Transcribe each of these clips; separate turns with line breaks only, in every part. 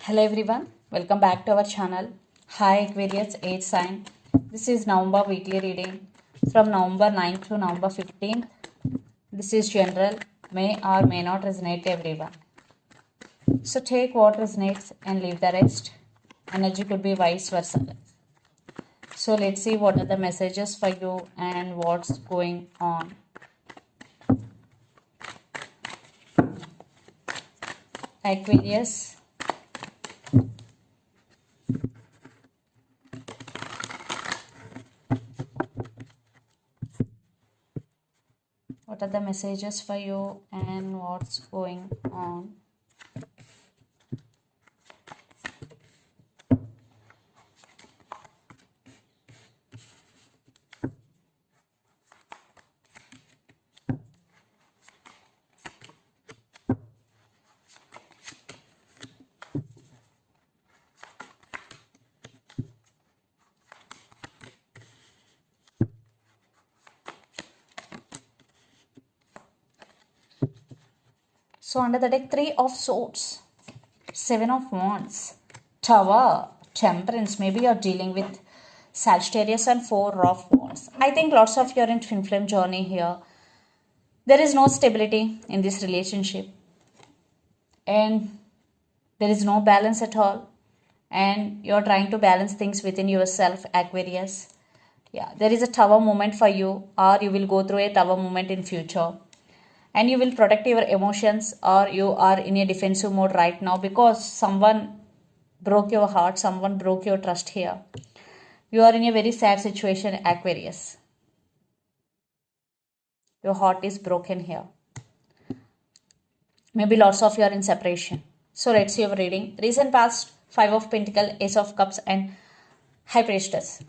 Hello everyone, welcome back to our channel. Hi Aquarius, 8 sign. This is November weekly reading from November 9th to November 15th. This is general, may or may not resonate everyone. So take what resonates and leave the rest. Energy could be vice versa. So let's see what are the messages for you and what's going on. Aquarius. What are the messages for you and what's going on? So under the deck, 3 of Swords, 7 of Wands, Tower, Temperance. Maybe you're dealing with Sagittarius and 4 of Wands. I think lots of you are in twin flame journey here. There is no stability in this relationship. And there is no balance at all. And you're trying to balance things within yourself, Aquarius. Yeah, there is a Tower moment for you, or you will go through a Tower moment in future. And you will protect your emotions, or you are in a defensive mode right now because someone broke your heart, someone broke your trust here. You are in a very sad situation, Aquarius. Your heart is broken here. Maybe lots of you are in separation. So let's see your reading. Recent past, 5 of Pentacles, Ace of Cups and High Priestess.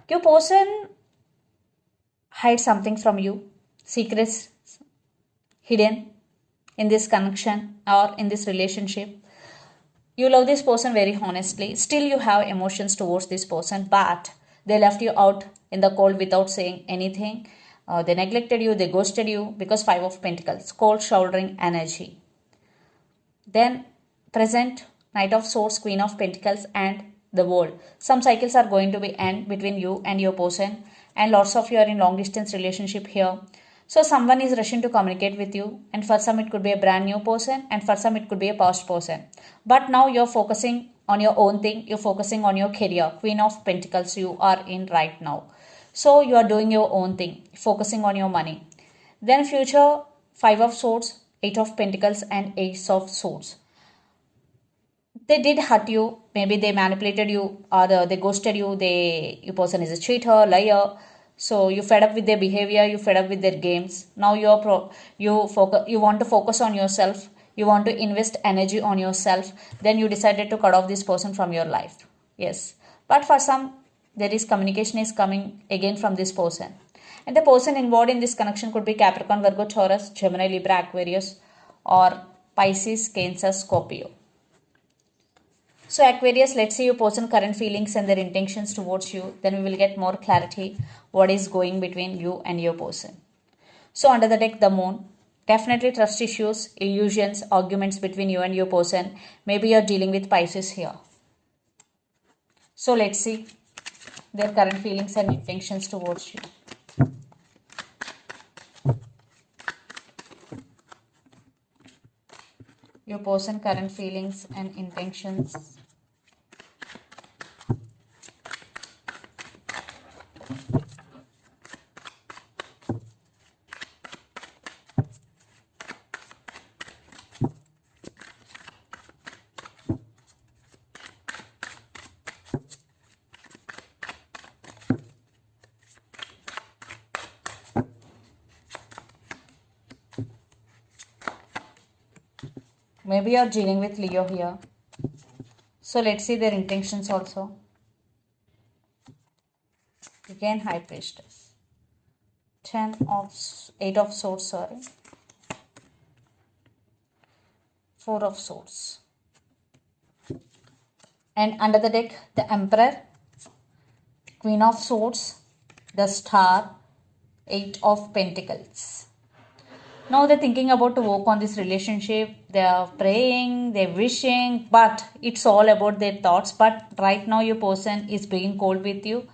Your person hides something from you, secrets hidden in this connection or in this relationship. You love this person very honestly. Still you have emotions towards this person, but they left you out in the cold without saying anything. They neglected you, they ghosted you because 5 of Pentacles, cold shouldering energy. Then present, Knight of Swords, Queen of Pentacles and the World. Some cycles are going to be end between you and your person, and lots of you are in long distance relationship here. So someone is rushing to communicate with you, and for some it could be a brand new person, and for some it could be a past person. But now you're focusing on your own thing, you're focusing on your career. Queen of Pentacles you are in right now. So you are doing your own thing, focusing on your money. Then future, 5 of Swords, 8 of Pentacles and Ace of Swords. They did hurt you, maybe they manipulated you, or they ghosted you, your person is a cheater, liar. So you fed up with their behavior, you fed up with their games. Now you want to focus on yourself, you want to invest energy on yourself. Then you decided to cut off this person from your life. Yes, but for some there is communication is coming again from this person, and the person involved in this connection could be Capricorn, Virgo, Taurus, Gemini, Libra, Aquarius, or Pisces, Cancer, Scorpio. So Aquarius, let's see your person current feelings and their intentions towards you. Then we will get more clarity what is going between you and your person. So under the deck, the Moon. Definitely trust issues, illusions, arguments between you and your person. Maybe you're dealing with Pisces here. So let's see their current feelings and intentions towards you. Your person current feelings and intentions. Maybe you're dealing with Leo here. So let's see their intentions also. Again, High Priestess. 8 of Swords, sorry. 4 of Swords. And under the deck, the Emperor, Queen of Swords, the Star, 8 of Pentacles. Now they're thinking about to work on this relationship. They are praying, they're wishing, but it's all about their thoughts. But right now, your person is being cold with you.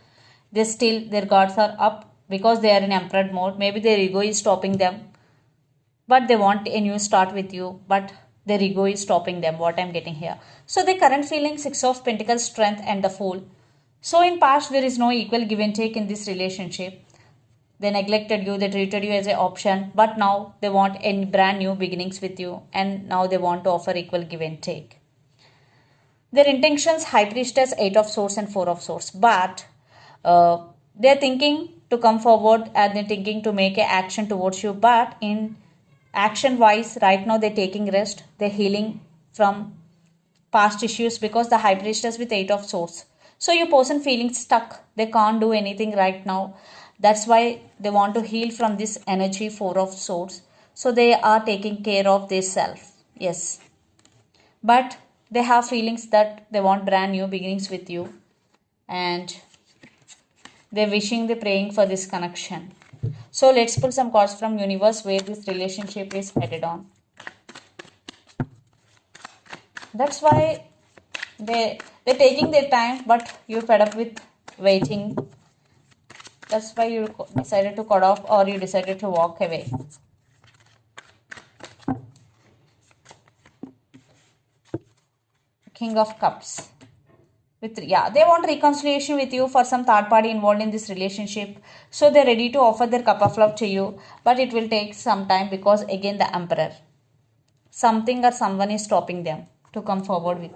They still, their guards are up because they are in emperor mode. Maybe their ego is stopping them, but they want a new start with you, but their ego is stopping them. What I'm getting here. So, the current feeling, Six of Pentacles, Strength, and the Fool. So, in past, there is no equal give and take in this relationship. They neglected you, they treated you as an option, but now they want a brand new beginnings with you, and now they want to offer equal give and take. Their intentions, High Priestess, 8 of Swords and 4 of Swords, but they're thinking to come forward and they're thinking to make an action towards you, but in action wise, right now they're taking rest, they're healing from past issues because the High Priestess with 8 of Swords. So your person feeling stuck, they can't do anything right now. That's why they want to heal from this energy, 4 of Swords. So they are taking care of their self. Yes. But they have feelings that they want brand new beginnings with you. And they're wishing, they're praying for this connection. So let's pull some cards from universe where this relationship is headed on. That's why they're taking their time, but you're fed up with waiting. That's why you decided to cut off or you decided to walk away. King of Cups. They want reconciliation with you for some third party involved in this relationship. So they're ready to offer their cup of love to you. But it will take some time because again the Emperor. Something or someone is stopping them to come forward with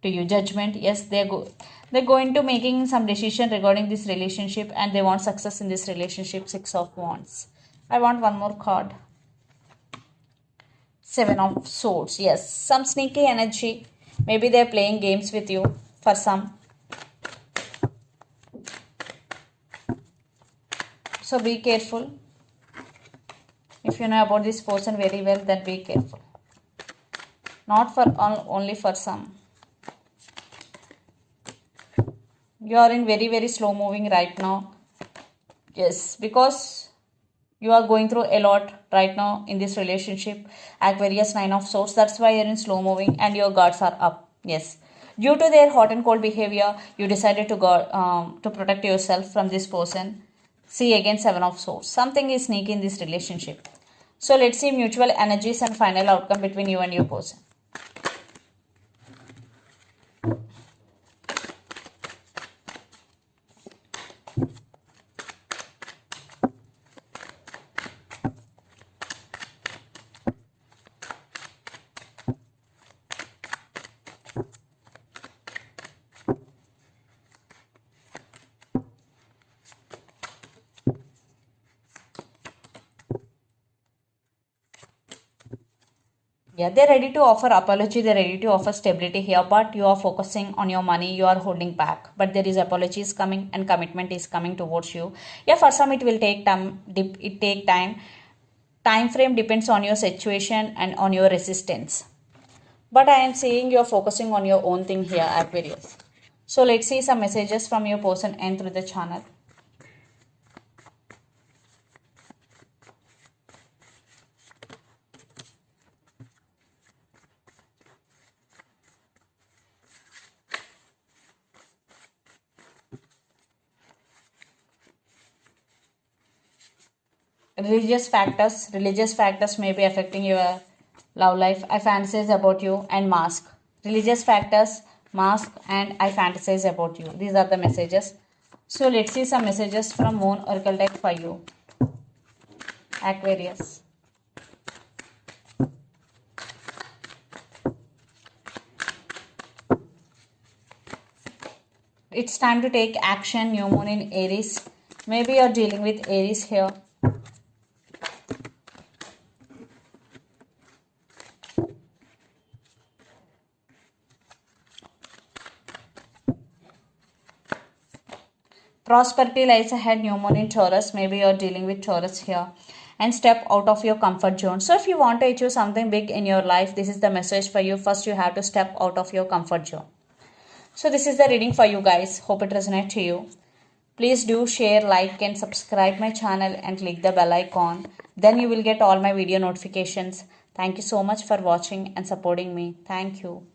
to you. Judgment. Yes, they're going to making some decision regarding this relationship and they want success in this relationship. 6 of Wands. I want one more card. 7 of Swords. Yes, some sneaky energy. Maybe they're playing games with you for some. So be careful. If you know about this person very well, then be careful. Not for only for some. You are in very slow moving right now. Yes, because you are going through a lot right now in this relationship. Aquarius, 9 of Swords. That's why you're in slow moving and your guards are up. Yes. Due to their hot and cold behavior, you decided to protect yourself from this person. See again 7 of Swords. Something is sneaky in this relationship. So let's see mutual energies and final outcome between you and your person. Yeah, they're ready to offer apology, they're ready to offer stability here, but you are focusing on your money, you are holding back. But there is apologies coming and commitment is coming towards you. Yeah, for some it will take time, Time frame depends on your situation and on your resistance. But I am saying you're focusing on your own thing here, Aquarius. So let's see some messages from your person and through the channel. Religious factors may be affecting your love life. I fantasize about you and mask. Religious factors, mask, and I fantasize about you. These are the messages. So let's see some messages from Moon Oracle deck for you, Aquarius. It's time to take action. New Moon in Aries. Maybe you're dealing with Aries here. Prosperity lies ahead. New Moon in Taurus. Maybe you're dealing with Taurus here. And step out of your comfort zone. So if you want to achieve something big in your life, this is the message for you. First, you have to step out of your comfort zone. So this is the reading for you guys. Hope it resonates to you. Please do share, like and subscribe my channel and click the bell icon. Then you will get all my video notifications. Thank you so much for watching and supporting me. Thank you.